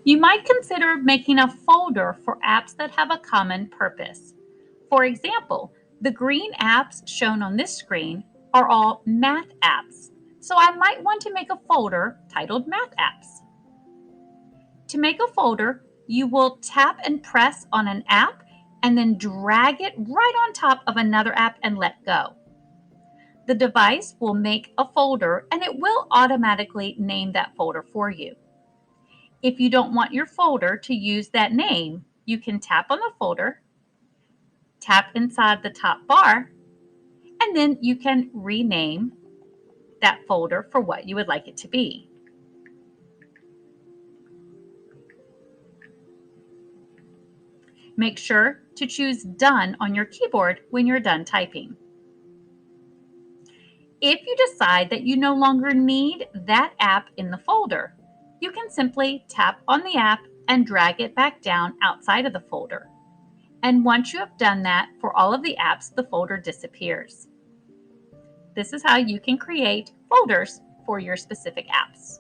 You might consider making a folder for apps that have a common purpose. For example, the green apps shown on this screen are all math apps, so I might want to make a folder titled Math Apps. To make a folder, you will tap and press on an app and then drag it right on top of another app and let go. The device will make a folder and it will automatically name that folder for you. If you don't want your folder to use that name, you can tap on the folder, tap inside the top bar, and then you can rename that folder for what you would like it to be. Make sure to choose Done on your keyboard when you're done typing. If you decide that you no longer need that app in the folder, you can simply tap on the app and drag it back down outside of the folder. And once you have done that for all of the apps, the folder disappears. This is how you can create folders for your specific apps.